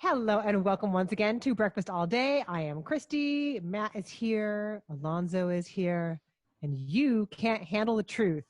Hello and welcome once again to Breakfast All Day. I am Christy. Matt is here. Alonso is here. And you can't handle the truth.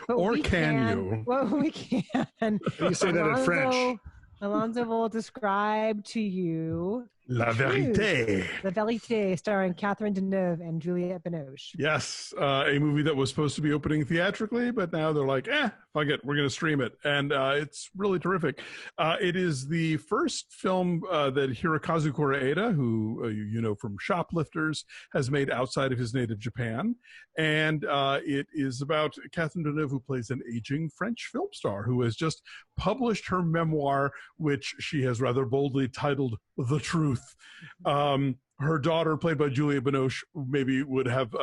But or can you? Well, we can. You say that in French. Alonso will describe to you La Vérité. La Vérité, starring Catherine Deneuve and Juliette Binoche. Yes, a movie that was supposed to be opening theatrically, but now they're like, fuck it, we're going to stream it. And it's really terrific. It is the first film that Hirokazu Kore-eda, who you know from Shoplifters, has made outside of his native Japan. And it is about Catherine Deneuve, who plays an aging French film star who has just published her memoir, which she has rather boldly titled The Truth. Her daughter, played by Juliette Binoche, maybe would have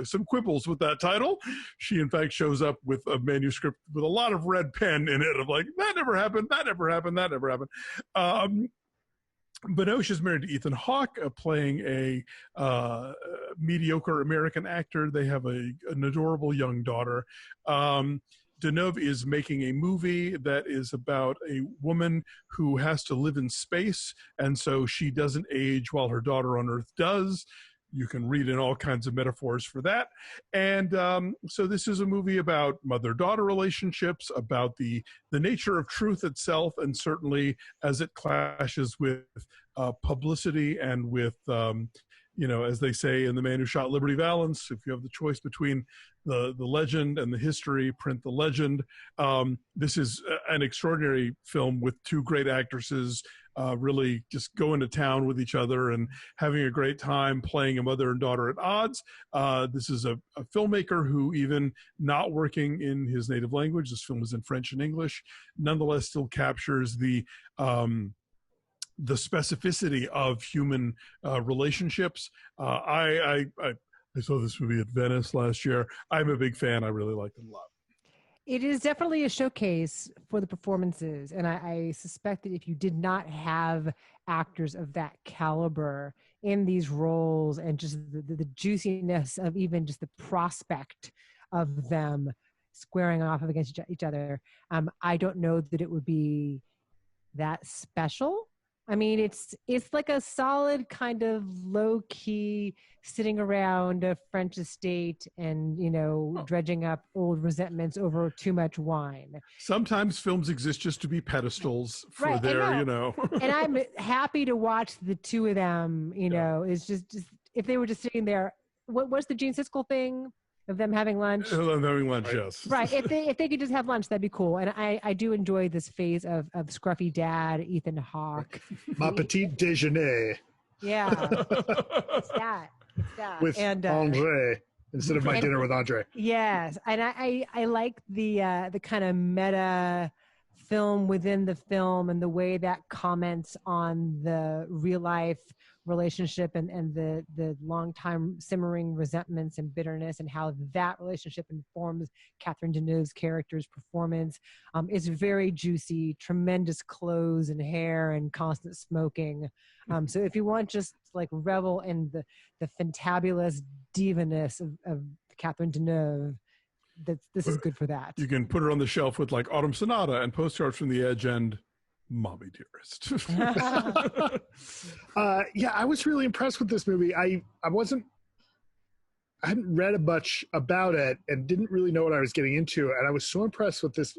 some quibbles with that title. She, in fact, shows up with a manuscript with a lot of red pen in it of like, that never happened, that never happened, that never happened. Binoche is married to Ethan Hawke, playing a mediocre American actor. They have an adorable young daughter. Deneuve is making a movie that is about a woman who has to live in space, and so she doesn't age while her daughter on Earth does. You can read in all kinds of metaphors for that. And so this is a movie about mother-daughter relationships, about the nature of truth itself, and certainly as it clashes with publicity and with as they say in The Man Who Shot Liberty Valance, if you have the choice between the legend and the history, print the legend. This is an extraordinary film with two great actresses really just going to town with each other and having a great time playing a mother and daughter at odds. This is a filmmaker who, even not working in his native language, this film is in French and English, nonetheless still captures the specificity of human relationships. I saw this movie at Venice last year. I'm a big fan. I really liked it a lot. It is definitely a showcase for the performances. And I suspect that if you did not have actors of that caliber in these roles and just the juiciness of even just the prospect of them squaring off against each other, I don't know that it would be that special. I mean, it's like a solid kind of low-key sitting around a French estate and, dredging up old resentments over too much wine. Sometimes films exist just to be pedestals for right, their, And I'm happy to watch the two of them, is just if they were just sitting there. What's the Gene Siskel thing? Of them having lunch. Having lunch, yes. Right. If they could just have lunch, that'd be cool. And I do enjoy this phase of scruffy dad, Ethan Hawke. Ma petite déjeuner. Yeah. It's that. With Andre instead of my dinner with Andre. Yes. And I like the kind of meta film within the film and the way that comments on the real life relationship and the long time simmering resentments and bitterness and how that relationship informs Catherine Deneuve's character's performance. It's very juicy, tremendous clothes and hair and constant smoking. So if you want just like revel in the fantabulous divaness of Catherine Deneuve, this is good for that. You can put her on the shelf with like Autumn Sonata and Postcards from the Edge and Mommy Dearest. I was really impressed with this movie. I hadn't read a much about it and didn't really know what I was getting into. And I was so impressed with this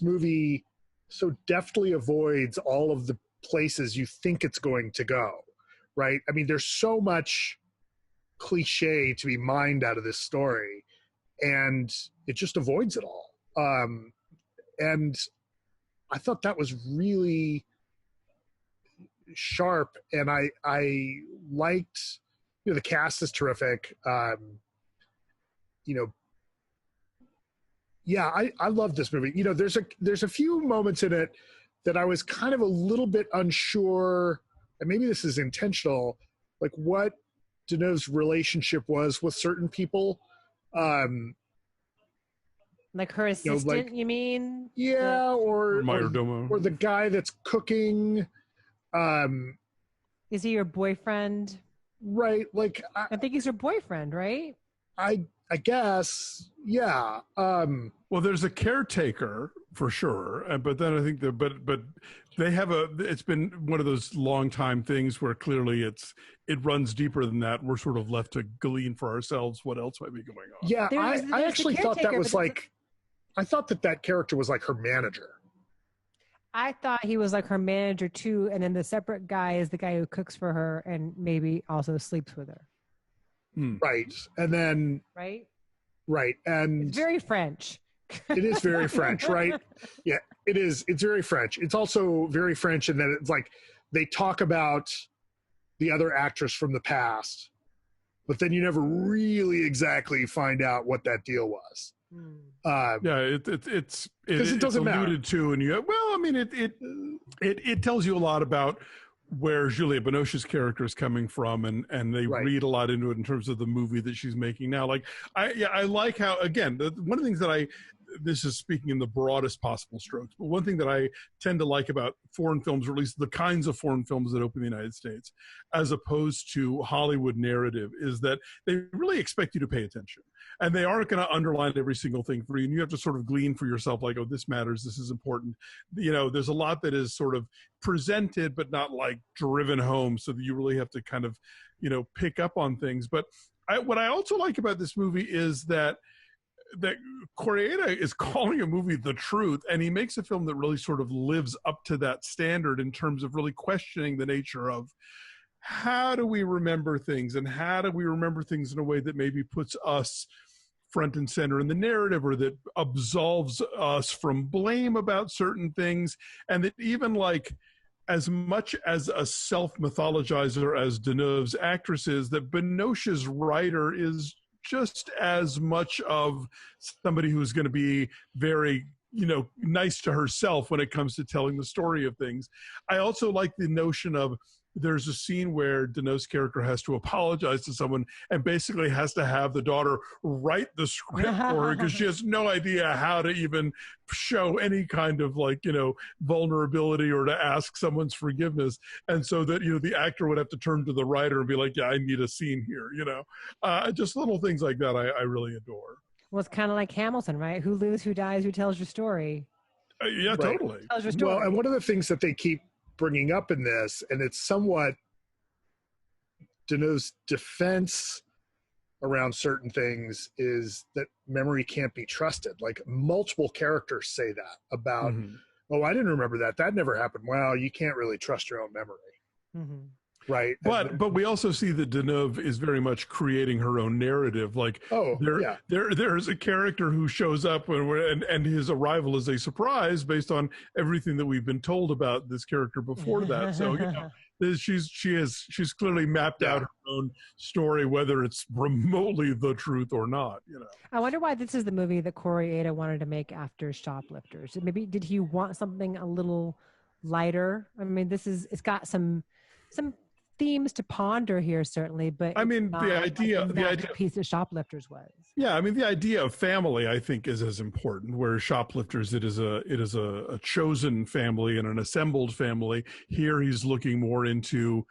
movie so deftly avoids all of the places you think it's going to go, right? I mean, there's so much cliche to be mined out of this story, and it just avoids it all. And I thought that was really sharp, and I liked, the cast is terrific. I love this movie. There's a few moments in it that I was kind of a little bit unsure, and maybe this is intentional, like what Deneuve's relationship was with certain people. Like her assistant, you mean? Yeah, or the guy that's cooking. Is he your boyfriend? Right, like I think he's her boyfriend, right? I guess, yeah. Well, there's a caretaker for sure. But then I think that, but they have it's been one of those long time things where clearly it runs deeper than that. We're sort of left to glean for ourselves what else might be going on. Yeah, There's I actually thought that was but I thought that character was like her manager. I thought he was like her manager too, and then the separate guy is the guy who cooks for her and maybe also sleeps with her. Right. And then right, and it's very French. It is very French, right? Yeah, it is. It's very French. It's also very French in that it's like they talk about the other actress from the past, but then you never really exactly find out what that deal was. Yeah, it's doesn't alluded matter. to, and I mean, it tells you a lot about where Juliette Binoche's character is coming from, and they read a lot into it in terms of the movie that she's making now. Like, I like how, again, one of the things that this is speaking in the broadest possible strokes, but one thing that I tend to like about foreign films, or at least the kinds of foreign films that open the United States, as opposed to Hollywood narrative, is that they really expect you to pay attention. And they aren't going to underline every single thing for you. And you have to sort of glean for yourself, like, oh, this matters, this is important. There's a lot that is sort of presented, but not like driven home, so that you really have to kind of, pick up on things. But what I also like about this movie is that Kore-eda is calling a movie The Truth, and he makes a film that really sort of lives up to that standard in terms of really questioning the nature of how do we remember things, and how do we remember things in a way that maybe puts us front and center in the narrative, or that absolves us from blame about certain things, and that even like as much as a self-mythologizer as Deneuve's actress is, that Binoche's writer is just as much of somebody who's going to be very, nice to herself when it comes to telling the story of things. I also like the notion of, there's a scene where Deneuve's character has to apologize to someone and basically has to have the daughter write the script for her because she has no idea how to even show any kind of vulnerability or to ask someone's forgiveness. And so that, the actor would have to turn to the writer and be like, yeah, I need a scene here, just little things like that I really adore. Well, it's kind of like Hamilton, right? Who lives, who dies, who tells your story? Yeah, right. Totally. Tells your story. Well, and one of the things that they keep bringing up in this, and it's somewhat Deneuve's defense around certain things, is that memory can't be trusted. Like, multiple characters say that about, oh, I didn't remember that. That never happened. Well, you can't really trust your own memory. Right. But we also see that Deneuve is very much creating her own narrative. Like, there's a character who shows up and his arrival is a surprise based on everything that we've been told about this character before that. So she's clearly mapped out her own story, whether it's remotely the truth or not. I wonder why this is the movie that Kore-eda wanted to make after Shoplifters. Maybe did he want something a little lighter? I mean, it's got some themes to ponder here, certainly, but I mean, the idea piece of Shoplifters was. Yeah, I mean, the idea of family, I think, is as important. Where Shoplifters, it is a chosen family and an assembled family. Here, he's looking more into.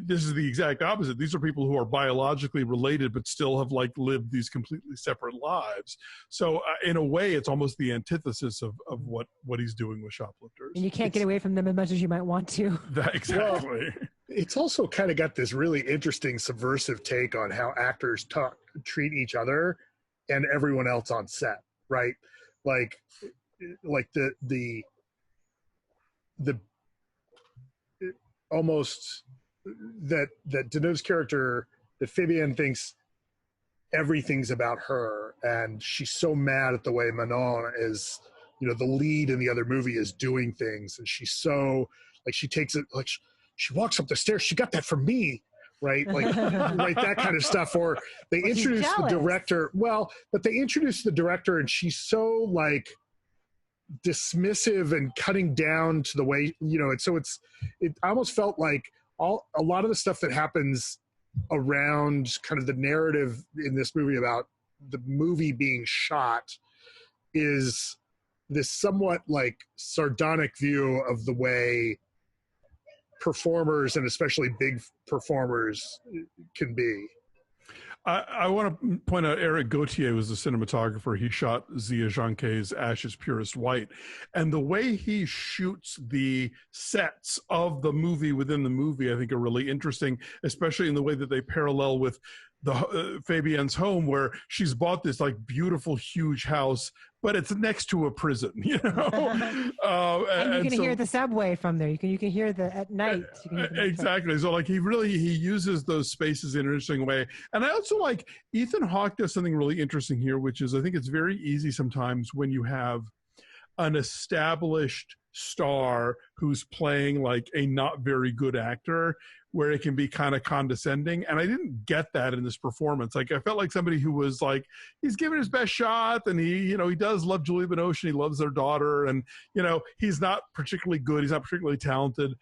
This is the exact opposite. These are people who are biologically related, but still have lived these completely separate lives. So, in a way, it's almost the antithesis of what he's doing with Shoplifters. And you can't get away from them as much as you might want to. Exactly. Well, it's also kind of got this really interesting subversive take on how actors treat each other and everyone else on set, right? Like the almost that Deneuve's character, that Fabienne thinks everything's about her, and she's so mad at the way Manon is, the lead in the other movie, is doing things, and she's so she takes it she walks up the stairs. She got that from me, right? Like that kind of stuff. Or they introduce the director. Well, but they introduce the director, and she's so dismissive and cutting down to the way it almost felt like a lot of the stuff that happens around kind of the narrative in this movie about the movie being shot is this somewhat sardonic view of the way performers, and especially big performers, can be. I want to point out Eric Gauthier was the cinematographer. He shot Zia Zhangke's Ashes Purest White. And the way he shoots the sets of the movie within the movie, I think are really interesting, especially in the way that they parallel with the Fabienne's home, where she's bought this like beautiful, huge house, but it's next to a prison, you know? And you can hear the subway from there. You can hear the at night. You can hear the exactly. So like he uses those spaces in an interesting way. And I also like Ethan Hawke does something really interesting here, which is I think it's very easy sometimes when you have an established star who's playing like a not very good actor, where it can be kind of condescending. And I didn't get that in this performance. Like I felt like somebody who was like, he's giving his best shot, and he does love Julie Binoche, and he loves their daughter, and he's not particularly good, he's not particularly talented,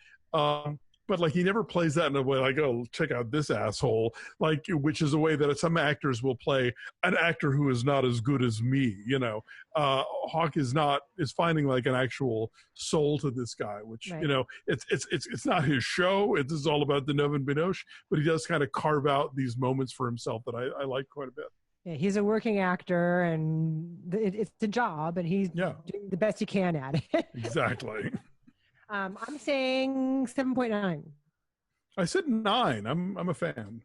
but like he never plays that in a way like, oh, check out this asshole, like, which is a way that some actors will play an actor who is not as good as me. Hawke is finding like an actual soul to this guy, which right. It's not his show. This is all about Deneuve and Binoche, but he does kind of carve out these moments for himself that I like quite a bit. Yeah, he's a working actor, and it's a job, and he's doing the best he can at it. Exactly. I'm saying 7.9. I said 9. I'm a fan.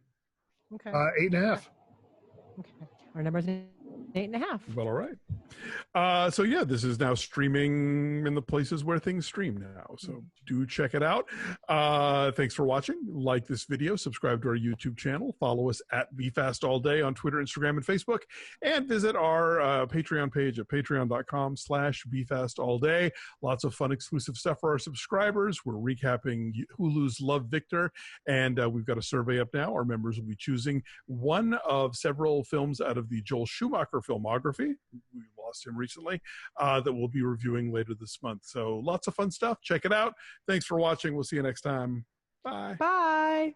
Okay. 8.5. Okay. Our number's 8.5. Well, all right. So yeah, this is now streaming in the places where things stream now. So do check it out. Thanks for watching. Like this video, subscribe to our YouTube channel, follow us at BeFastAllDay on Twitter, Instagram, and Facebook, and visit our Patreon page at patreon.com/BeFastAllDay. Lots of fun exclusive stuff for our subscribers. We're recapping Hulu's Love, Victor, and we've got a survey up now. Our members will be choosing one of several films out of the Joel Schumacher filmography. We lost him recently, that we'll be reviewing later this month. So lots of fun stuff. Check it out. Thanks for watching. We'll see you next time. Bye. Bye.